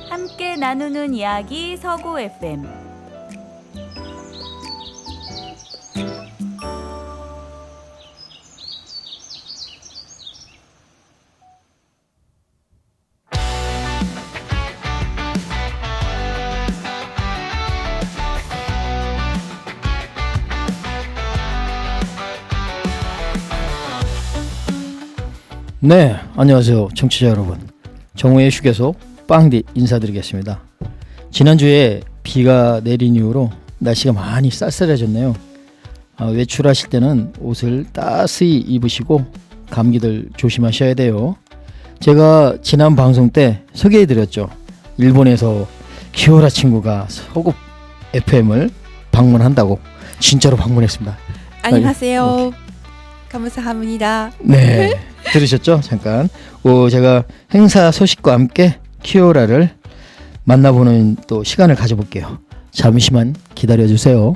함께 나누는 이야기 서구 FM. 네, 안녕하세요 청취자 여러분. 정우의 휴게소 빵디 인사드리겠습니다. 지난주에 비가 내린 이후로 날씨가 많이 쌀쌀해졌네요. 외출하실 때는 옷을 따스히 입으시고 감기들 조심하셔야 돼요. 제가 지난 방송 때 소개해드렸죠. 일본에서 키오라 친구가 서구 FM을 방문한다고. 진짜로 방문했습니다. 안녕하세요. 감사합니다. 네, 들으셨죠? 잠깐. 제가 행사 소식과 함께 키오라를 만나보는 또 시간을 가져볼게요. 잠시만 기다려주세요.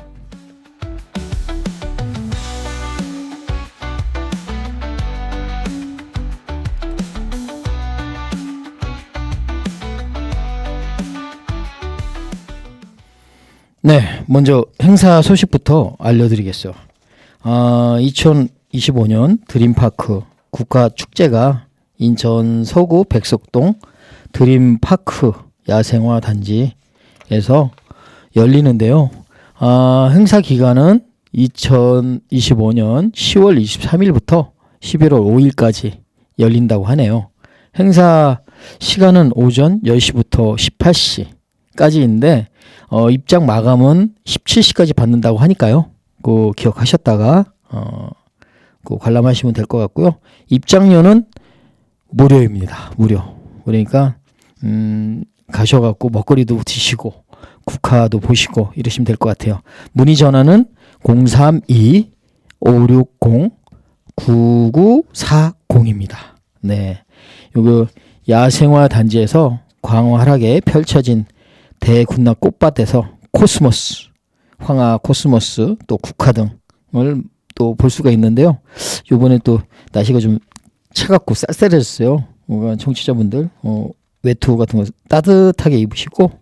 네, 먼저 행사 소식부터 알려드리겠어요. 2025년 드림파크 국가축제가 인천 서구 백석동 드림파크 야생화 단지에서 열리는데요. 행사 기간은 2025년 10월 23일부터 11월 5일까지 열린다고 하네요. 행사 시간은 오전 10시부터 18시까지인데 입장 마감은 17시까지 받는다고 하니까요. 그 기억하셨다가 관람하시면 될 것 같고요. 입장료는 무료입니다. 무료. 그러니까 가셔갖고 먹거리도 드시고 국화도 보시고 이러시면 될 것 같아요. 문의 전화는 032-560-9940입니다. 네, 요거 야생화 단지에서 광활하게 펼쳐진 대군락 꽃밭에서 코스모스, 황화 코스모스, 또 국화 등을 또 볼 수가 있는데요. 요번에 또 날씨가 좀 차갑고 쌀쌀해졌어요. 청취자분들 외투 같은 거 따뜻하게 입으시고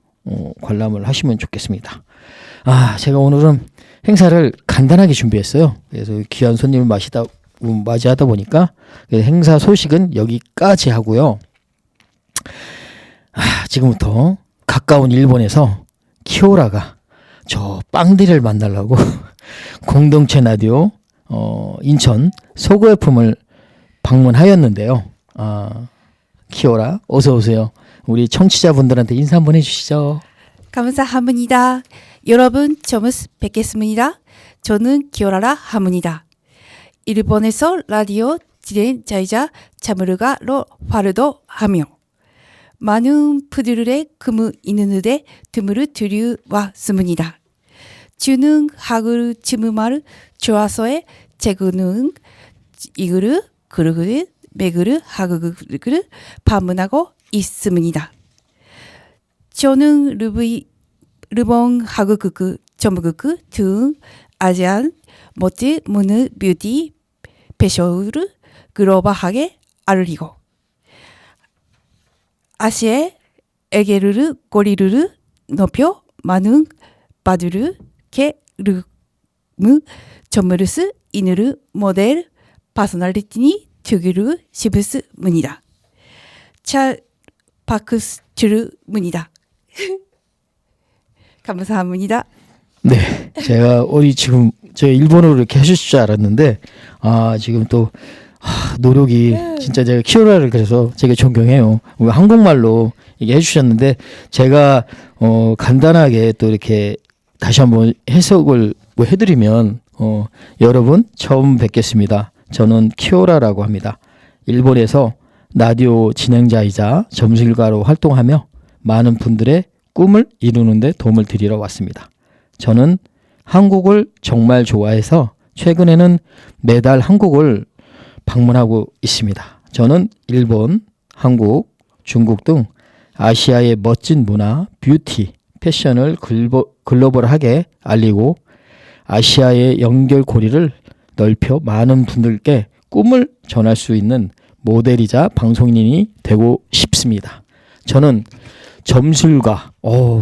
관람을 하시면 좋겠습니다. 제가 오늘은 행사를 간단하게 준비했어요. 그래서 귀한 손님을 맞이하다 보니까 행사 소식은 여기까지 하고요. 지금부터 가까운 일본에서 키오라가 저 빵디를 만나려고 공동체 라디오 인천 서구 FM을 방문하였는데요. 키오라 어서 오세요. 우리 청취자분들한테 인사 한번 해주시죠. 감사합니다. 여러분 처음 뵙겠습니다. 저는 키오라라 합니다. 일본에서 라디오 진행자이자 자무르가로 활동하며 많은 분들의 근무 있는데 드물을 들여왔습니다. 주는 학을 지무말 좋아서의 제구는 이글을 그르그를 매그를 학을 방문하고 있습니다. 저는 일본 학극, 전문극 등 아시안 멋진 문화 뷰티 패션을 글로벌하게 알리고 아시아의 에게르르 고리를 높여 많은 바들을 게르무 전문을 이누르 모델 퍼스널리티니 되기를 싶습니다. 잘 박수드립니다. 감사합니다. 네, 제가 지금 저 일본어로 이렇게 하실 줄 알았는데 지금 또 노력이 진짜 제가 키오라를 그래서 제가 존경해요. 한국말로 얘기 해주셨는데 제가 간단하게 또 이렇게 다시 한번 해석을 해드리면 여러분 처음 뵙겠습니다. 저는 키오라라고 합니다. 일본에서 라디오 진행자이자 점술가로 활동하며 많은 분들의 꿈을 이루는 데 도움을 드리러 왔습니다. 저는 한국을 정말 좋아해서 최근에는 매달 한국을 방문하고 있습니다. 저는 일본, 한국, 중국 등 아시아의 멋진 문화, 뷰티, 패션을 글로벌하게 알리고 아시아의 연결고리를 넓혀 많은 분들께 꿈을 전할 수 있는 모델이자 방송인이 되고 싶습니다. 저는 점술가,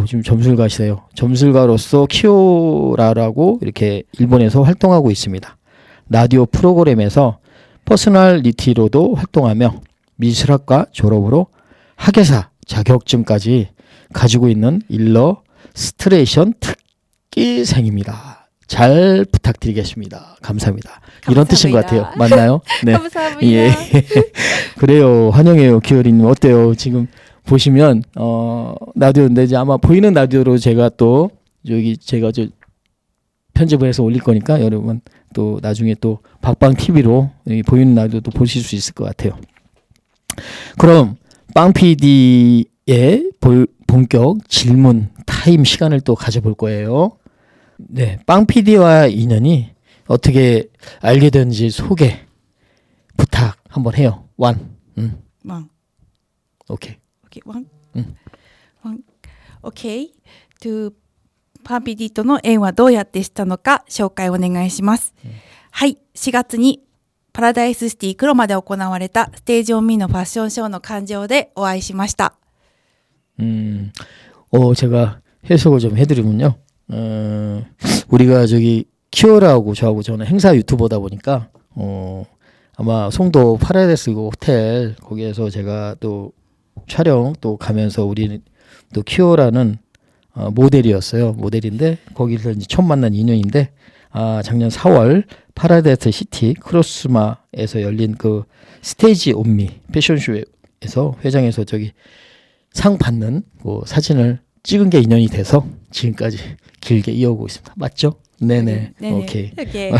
지금 점술가시세요. 점술가로서 키오라라고 이렇게 일본에서 활동하고 있습니다. 라디오 프로그램에서 퍼스널리티로도 활동하며 미술학과 졸업으로 학예사 자격증까지 가지고 있는 일러스트레이션 특기생입니다. 잘 부탁드리겠습니다. 감사합니다. 이런 뜻인 것 같아요. 맞나요? 네. 감사합니다. 예. 그래요. 환영해요. 기어리님 어때요? 지금 보시면 라디오인데 이제 아마 보이는 라디오로 제가 또 여기 제가 편집을 해서 올릴 거니까 여러분 또 나중에 또 박방 TV로 보이는 라디오도 보실 수 있을 것 같아요. 그럼 빵 PD의 본격 질문 타임 시간을 또 가져볼 거예요. 네, 빵 PD와 인연이 어떻게 알게 되는지 소개 부탁 한번 해요. 원. ワン 오케이. OK ワンうんワン OK to パンピディとの縁はどうやってしたのか紹介お願いします、はい、4月にパラダイスシティ黒間で行われたステージオンミーのファッションショーの会場でお会いしました。 제가 해석을 좀 해드리면요. 우리가 저기 키오라하고 저하고 저는 행사 유튜버다 보니까 아마 송도 파라다이스 호텔 거기에서 제가 또 촬영 또 가면서 우리 또 키오라는 모델이었어요. 모델인데 거기서 이제 처음 만난 인연인데 작년 4월 파라다이스 시티 크로스마에서 열린 그 스테이지 온미 패션쇼에서 회장에서 저기 상 받는 그 사진을 찍은 게 인연이 돼서 지금까지 길게 이어오고 있습니다. 맞죠? 네네. 오케이. 오케이.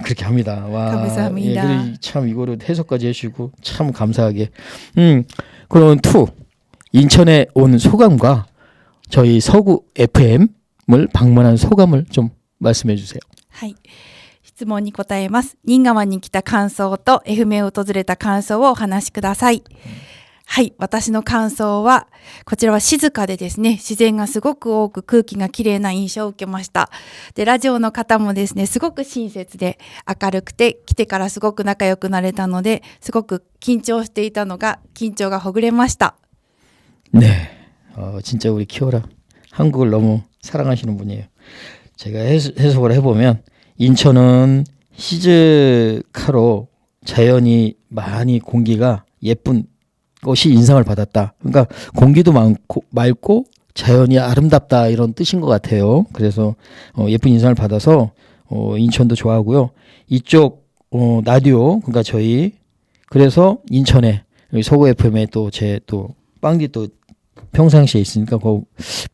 그렇게 합니다. 와. 감사합니다. 예, 참 이거를 해석까지 해주시고 참 감사하게. 그럼 투 인천에 온 소감과 저희 서구 FM을 방문한 소감을 좀 말씀해 주세요. はい。質問に答えます。新川に来た感想と FM を訪れた感想をお話しください。はい。私の感想は、こちらは静かでですね、自然がすごく多く空気がきれいな印象を受けました。で、ラジオの方もですね、すごく親切で明るくて、来てからすごく仲良くなれたので、すごく緊張していたのが、緊張がほぐれました。 네. 진짜 우리 키오라 한국을 너무 사랑하시는 분이에요. 제가 해석을 해보면 인천은 시즈카로 자연이 많이 공기가 예쁜 것이 인상을 받았다. 그러니까 공기도 맑고 자연이 아름답다 이런 뜻인 것 같아요. 그래서 예쁜 인상을 받아서 인천도 좋아하고요. 이쪽 라디오 그러니까 저희 그래서 인천에 서구 FM에 또 제 또 빵디 또 평상시에 있으니까 그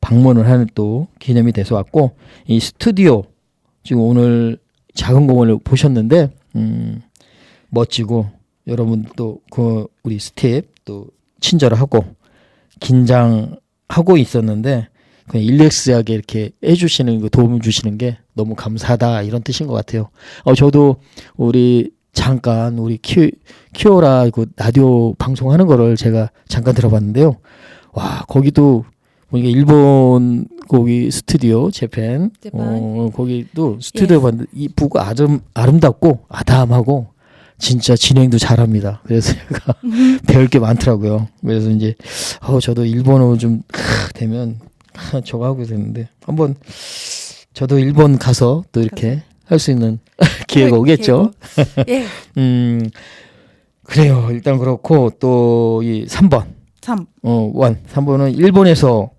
방문을 하는 또 기념이 돼서 왔고 이 스튜디오 지금 오늘 작은 공원을 보셨는데 멋지고 여러분도 그 우리 스텝 또 친절하고 긴장하고 있었는데 그냥 일렉스하게 이렇게 해주시는 거 도움을 주시는 게 너무 감사하다 이런 뜻인 것 같아요. 저도 우리 잠깐 우리 키오라 그 라디오 방송하는 거를 제가 잠깐 들어봤는데요. 와 거기도 보니까 일본 거기 스튜디오 재팬 거기도 스튜디오 봤는데 이쁘고 아름답고 아담하고 진짜 진행도 잘합니다. 그래서 제가 배울 게 많더라고요. 그래서 이제 저도 일본어 좀 되면 저거 하고 있었는데 한번 저도 일본 가서 또 이렇게 할 수 있는 기회가 오겠죠. 예. 그래요. 일단 그렇고 또 이 3번 3번은 일본에서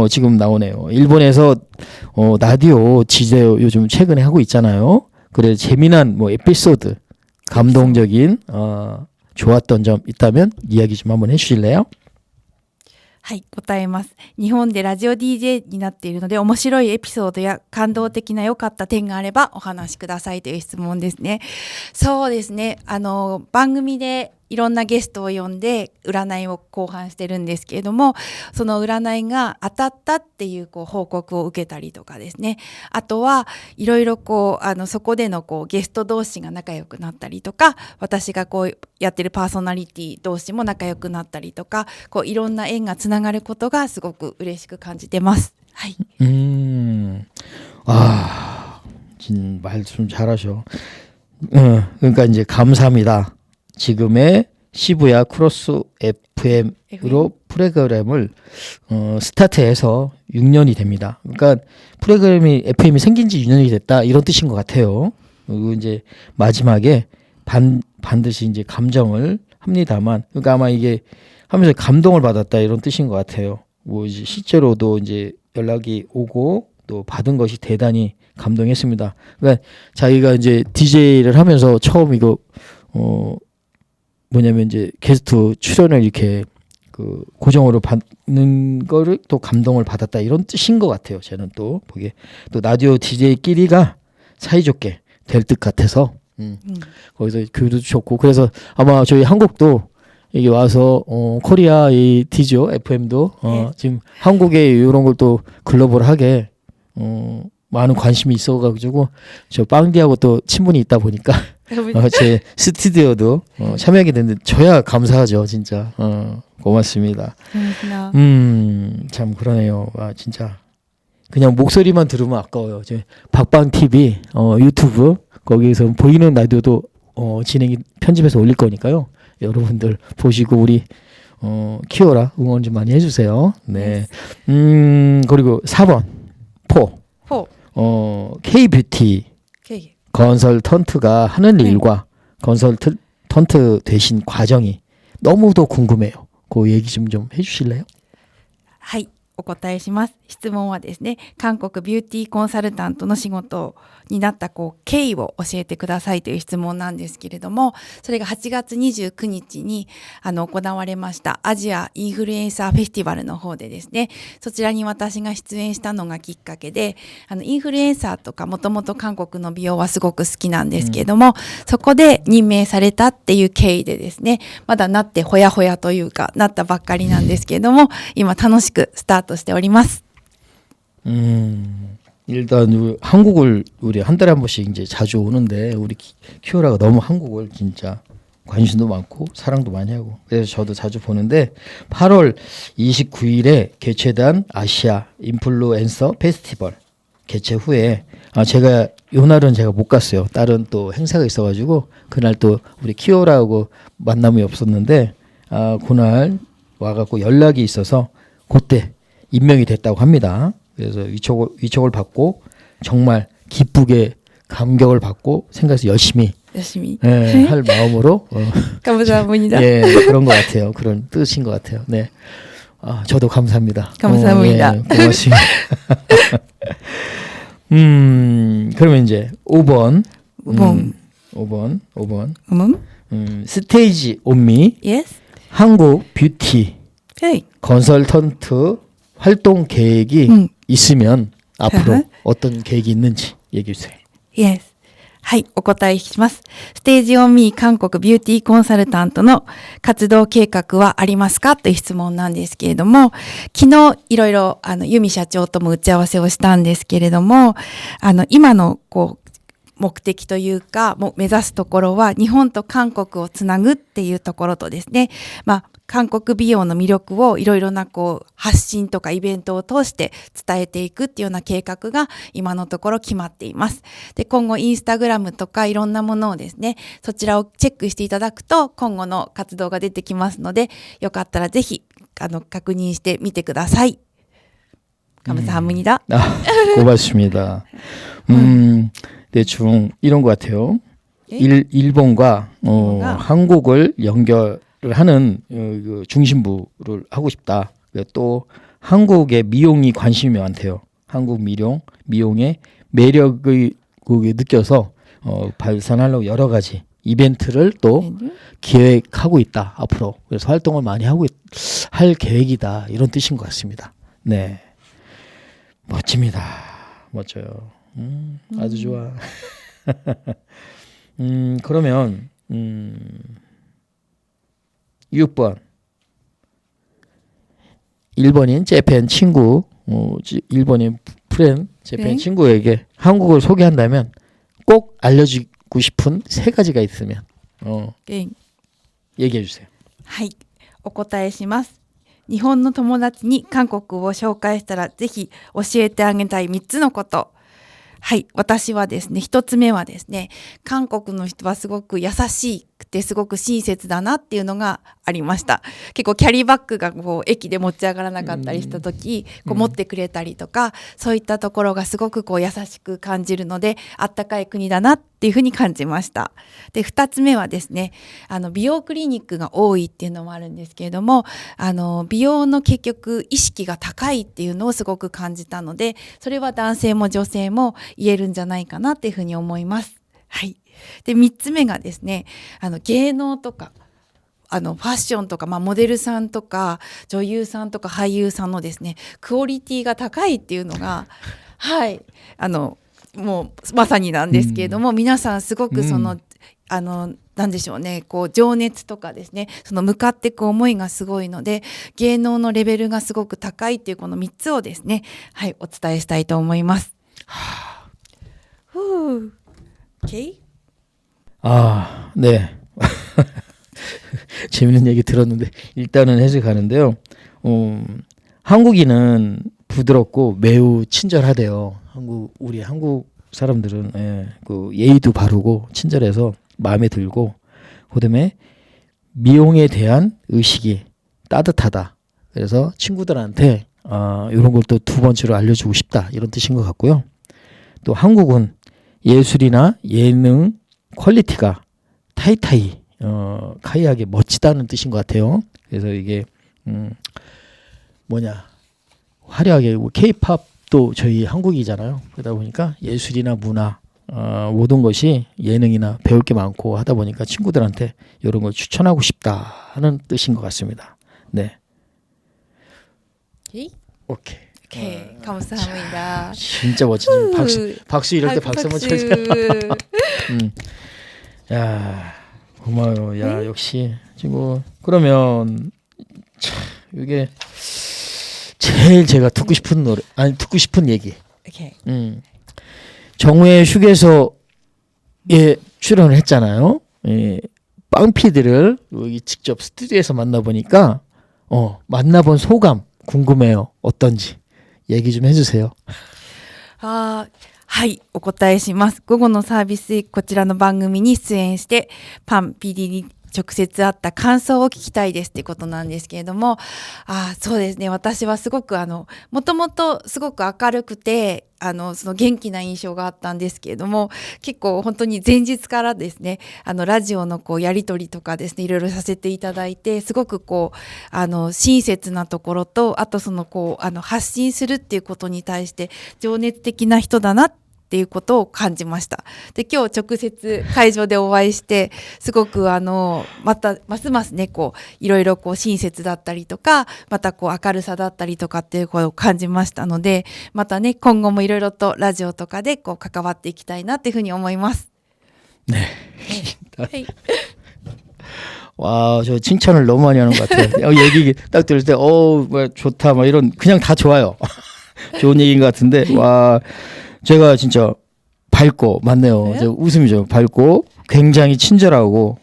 지금 나오네요. 일본에서 라디오 DJ 요즘 최근에 하고 있잖아요. 그래서 재미난 뭐 에피소드 감동적인 좋았던 점 있다면 이야기 좀 한번 해주실래요? はい、答えます。日本でラジオ DJ になっているので、面白いエピソードや感動的な良かった点があればお話しくださいという質問ですね。そうですね。番組でいろんなゲストを呼んで占いを後半してるんですけれども、その占いが当たったっていう報告を受けたりとかですね。あとはいろいろそこでのゲスト同士が仲良くなったりとか、私がやってるパーソナリティ同士も仲良くなったりとか、いろんな縁がつながることがすごく嬉しく感じてます。はい。 말씀 잘하셔. 그러니까 이제 감사합니다. 지금의 시부야 크로스 FM으로 프로그램을 스타트해서 6년이 됩니다. 그러니까 프로그램이 FM이 생긴 지 6년이 됐다 이런 뜻인 것 같아요. 그리고 이제 마지막에 반드시 이제 감정을 합니다만, 그러니까 아마 이게 하면서 감동을 받았다 이런 뜻인 것 같아요. 뭐 이제 실제로도 이제 연락이 오고 또 받은 것이 대단히 감동했습니다. 그러니까 자기가 이제 DJ를 하면서 처음 이거 뭐냐면 이제 게스트 출연을 이렇게 그 고정으로 받는 거를 또 감동을 받았다 이런 뜻인 것 같아요. 저는 또 보기에 또 라디오 DJ끼리가 사이좋게 될 듯 같아서 거기서 교류도 좋고, 그래서 아마 저희 한국도 여기 와서 코리아 이 디지오 FM도 지금 한국에 이런 걸 또 글로벌하게 많은 관심이 있어가지고 저 빵디하고 또 친분이 있다 보니까 제 스튜디오도 참여하게 됐는데 저야 감사하죠 진짜. 고맙습니다. 참 그러네요. 와 진짜 그냥 목소리만 들으면 아까워요. 제 박방 TV 유튜브 거기에서 보이는 라디오도 진행이 편집해서 올릴 거니까요. 여러분들 보시고 우리 키워라 응원 좀 많이 해주세요. 네. 그리고 4번 포. K-뷰티 컨설턴트가 하는 일과 컨설턴트 되신 과정이 너무도 궁금해요. 그 얘기 좀 해주실래요? はい、お答えします。質問はですね、韓国ビューティーコンサルタントの仕事になった経緯を教えてくださいという質問なんですけれども、それが8月29日に行われましたアジアインフルエンサーフェスティバルの方でですね、そちらに私が出演したのがきっかけで、インフルエンサーとかもともと韓国の美容はすごく好きなんですけれども、そこで任命されたっていう経緯でですね、まだなってほやほやというかなったばっかりなんですけれども、今楽しくスタートしております。 일단 한국을 우리 한 달에 한 번씩 이제 자주 오는데 우리 키오라가 너무 한국을 진짜 관심도 많고 사랑도 많이 하고 그래서 저도 자주 보는데 8월 29일에 개최된 아시아 인플루엔서 페스티벌 개최 후에 제가 요 날은 제가 못 갔어요. 다른 또 행사가 있어가지고 그날 또 우리 키오라하고 만남이 없었는데 그날 와갖고 연락이 있어서 그때 임명이 됐다고 합니다. 그래서 위촉을 받고 정말 기쁘게 감격을 받고 생각해서 열심히 할 마음으로 감사합니다. 예, 그런 것 같아요. 그런 뜻인 것 같아요. 네, 저도 감사합니다. 감사합니다. 예, 고맙습니다. 그러면 이제 5번. 5번. 스테이지 온미 Yes. 한국 뷰티 Okay. 컨설턴트 활동 계획이 있으면 앞으로 어떤 계획이 있는지 얘기해 주세요. Yes. はい、お答えします。ステージオンミー韓国ビューティーコンサルタントの活動計画はありますかという質問なんですけれども、昨日いろいろユミ社長とも打ち合わせをしたんですけれども、今の目的というか、もう目指すところは日本と韓国をつなぐっていうところとですね、韓国美容の魅力をいろいろな発信とかイベントを通して伝えていくっていうような計画が今のところ決まっています。で、今後インスタグラムとかいろんなものをですね、そちらをチェックしていただくと今後の活動が出てきますので、よかったらぜひ確認してみてください。감사합니다. 고맙습니다. 대충 이런 것 같아요. 일본과 한국을 연결을 하는 중심부를 하고 싶다. 또 한국의 미용이 관심이 많대요. 한국 미용의 매력을 느껴서 발산하려고 여러 가지 이벤트를 또 기획하고 있다. 앞으로. 그래서 활동을 많이 할 계획이다. 이런 뜻인 것 같습니다. 네, 멋집니다. 멋져요. 아주 좋아. 그러면 6번 일본인 재팬 친구, 일본인 프렌 재팬 친구에게 한국을 소개한다면 꼭 알려주고 싶은 3가지가 있으면 얘기해 주세요. はい、お答えします。日本の友達に韓国を紹介したらぜひ教えてあげたい3つのこと。はい、私はですね、一つ目はですね、韓国の人はすごく優しくてすごく親切だなっていうのがありました。結構キャリーバッグがこう駅で持ち上がらなかったりした時、こう持ってくれたりとか、そういったところがすごくこう優しく感じるので、あったかい国だなっていうふうに感じました。で、二つ目はですね、美容クリニックが多いっていうのもあるんですけれども、美容の結局意識が高いっていうのをすごく感じたので、それは男性も女性も言えるんじゃないかなっていうふうに思います。はい。で、3つ目がですね、芸能とか、ファッションとか、モデルさんとか、女優さんとか俳優さんのですね、クオリティが高いっていうのが、はい、もうまさになんですけれども、皆さんすごくその、なんでしょうね、こう情熱とかですね、その向かっていく思いがすごいので、芸能のレベルがすごく高いっていうこの3つをですね、はい、お伝えしたいと思います。오케이? 네. 재밌는 얘기 들었는데 일단은 해석하는데요. 한국인은 부드럽고 매우 친절하대요. 우리 한국 사람들은 그 예의도 바르고 친절해서 마음에 들고, 그다음에 미용에 대한 의식이 따뜻하다. 그래서 친구들한테 이런 걸 또 두 번째로 알려주고 싶다, 이런 뜻인 것 같고요. 또 한국은 예술이나 예능 퀄리티가 타이타이 카이하게 멋지다는 뜻인 것 같아요. 그래서 이게 화려하게 K-팝도 저희 한국이잖아요. 그러다 보니까 예술이나 문화 모든 것이 예능이나 배울 게 많고 하다 보니까 친구들한테 이런 걸 추천하고 싶다 하는 뜻인 것 같습니다. 네. 오케이. 오케이, 감사합니다. 진짜 멋지지. 박수 이럴 때 박수 한번 쳐줘. 야, 고마워요. 야, 역시 지금 그러면 참 이게 제일 제가 듣고 싶은 노래, 아니 듣고 싶은 얘기. 오케이. 정우의 휴게소에 출연을 했잖아요. 빵피디를 여기 직접 스튜디오에서 만나보니까 만나본 소감 궁금해요. 어떤지 얘기 좀 해주세요. はい、お答えします。午後のサービス、こちらの番組に出演して、パン PD に直接会った感想を聞きたいですってことなんですけれども、そうですね、私はすごくもともとすごく明るくて、その元気な印象があったんですけれども、結構本当に前日からですね、ラジオのこうやり取りとかですね、いろいろさせていただいて、すごくこう親切なところと、あとそのこう発信するっていうことに対して情熱的な人だなっていうことを感じました。で、今日直接会場でお会いして、すごくますますね、こういろいろこう親切だったりとか、またこう明るさだったりとかっていうことを感じましたので、またね、今後もいろいろとラジオとかでこう関わっていきたいなっていうふうに思います。 네. 네. 와, 저 칭찬을 너무 많이 하는 것 같아요. 얘기 딱 들을 때, 뭐 좋다, 뭐 이런, 그냥 다 좋아요. 좋은 얘기인 것 같은데, 와, 제가 진짜 밝고, 맞네요. 저 웃음이죠. 밝고, 굉장히 친절하고,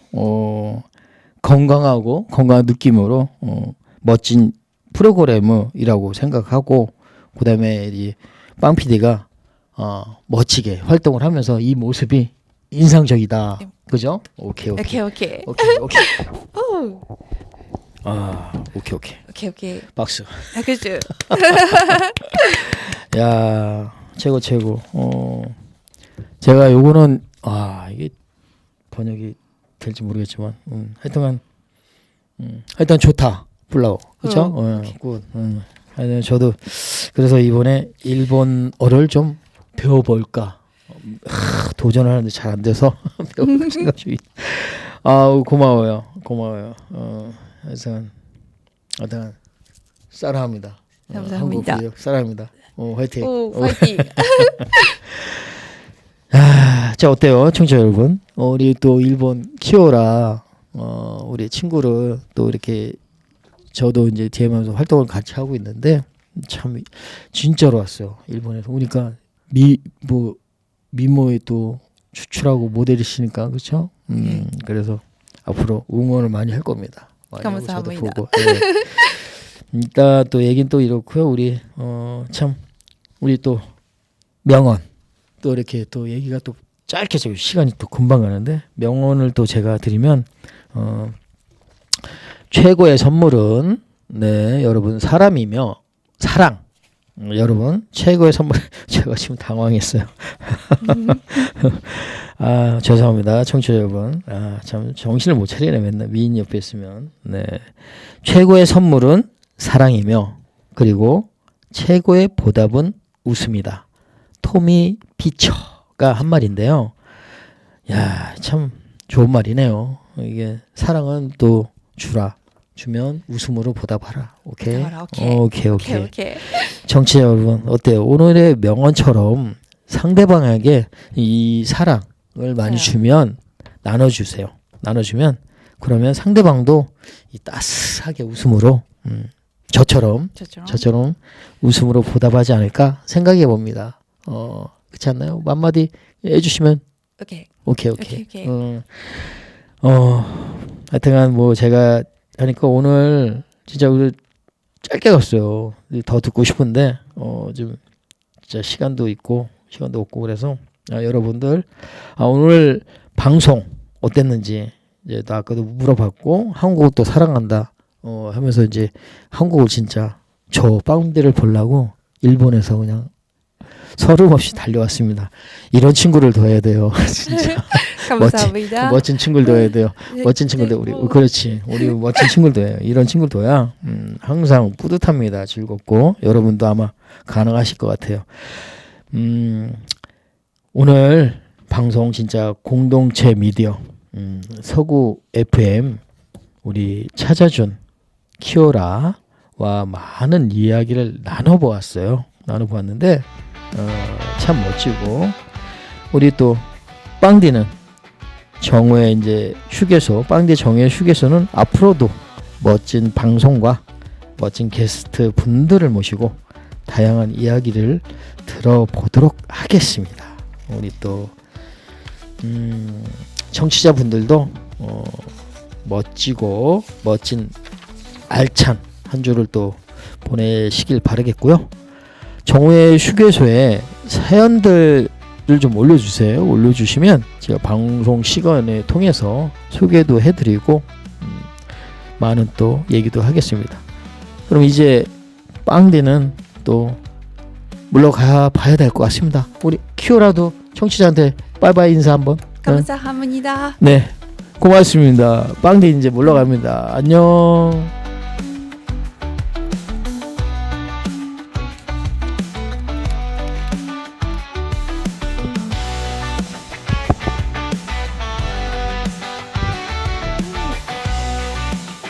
건강한 느낌으로, 멋진 프로그램이라고 생각하고, 그 다음에 이 빵 PD가, 멋지게 활동을 하면서 이 모습이 인상적이다. 그죠? 오케이. 오케이. 오케이. 오케이. 박수. 그죠? 야, 최고. 제가 요거는 이게 번역이 될지 모르겠지만, 하여튼 좋다. 플라워. 그렇죠? 굿. 하여튼 저도 그래서 이번에 일본어를 좀 배워볼까. 도전을 하는데 잘 안 돼서 배워볼 생각 중이. 고마워요. 하여튼 사랑합니다. 감사합니다. 한국 사랑합니다. 화이팅. 화이팅. 자, 어때요, 청취자 여러분? 우리 또 일본 키오라 우리 친구를 또 이렇게 저도 이제 DM하면서 활동을 같이 하고 있는데 참 진짜로 왔어요. 일본에서 오니까 미모에 또 추출하고 모델이시니까 그렇죠? 그래서 앞으로 응원을 많이 할 겁니다. 많이 하고 저도 보고. 네. 일단 또 얘긴 또 이렇고요. 우리 참 우리 또 명언 또 이렇게 또 얘기가 또 짧게 지금 시간이 또 금방 가는데 명언을 또 제가 드리면 최고의 선물은 네 여러분 사람이며 사랑. 여러분 최고의 선물 제가 지금 당황했어요. 아 죄송합니다 청취자 여러분. 참 정신을 못 차리네 맨날 미인 옆에 있으면. 네 최고의 선물은 사랑이며 그리고 최고의 보답은 웃음이다. 토미 피처가 한 말인데요. 야 참 좋은 말이네요. 이게 사랑은 또 주면 웃음으로 보답하라. 오케이. 보답하라, 오케이. 오케이. 오케이. 청취자 여러분 어때요? 오늘의 명언처럼 상대방에게 이 사랑을 많이 주면 나눠주세요. 나눠주면 그러면 상대방도 이 따스하게 웃음으로 저처럼 웃음으로 보답하지 않을까 생각해 봅니다. 그렇지 않나요? 한마디 해주시면 오케이. 하여튼간 뭐 제가 하니까 오늘 진짜 우리 짧게 갔어요. 더 듣고 싶은데 좀 진짜 시간도 없고 그래서 여러분들 오늘 방송 어땠는지 이제 또 아까도 물어봤고 한국을 또 사랑한다 하면서 이제 한국을 진짜 저 빵대를 보려고 일본에서 그냥 서름 없이 달려왔습니다. 이런 친구를 더 해야 돼요. 진짜 멋진 친구를 더 해야 돼요. 멋진 친구들 우리 멋진 친구를 더 해요. 이런 친구를 둬야 항상 뿌듯합니다. 즐겁고 여러분도 아마 가능하실 것 같아요. 오늘 방송 진짜 공동체 미디어 서구 FM 우리 찾아준 키오라와 많은 이야기를 나눠보았는데 참 멋지고 우리 또 빵디는 정우의 이제 휴게소 빵디 정우의 휴게소는 앞으로도 멋진 방송과 멋진 게스트 분들을 모시고 다양한 이야기를 들어보도록 하겠습니다. 우리 또 청취자분들도 멋지고 멋진 알찬 한 주를 또 보내시길 바라겠고요. 정우의 휴게소에 사연들을 좀 올려주세요. 올려주시면 제가 방송 시간에 통해서 소개도 해드리고 많은 또 얘기도 하겠습니다. 그럼 이제 빵디는 또 물러가 봐야 될 것 같습니다. 우리 키오라도 청취자한테 빠이빠이 인사 한번. 감사합니다. 네, 고맙습니다. 빵디 이제 물러갑니다. 안녕.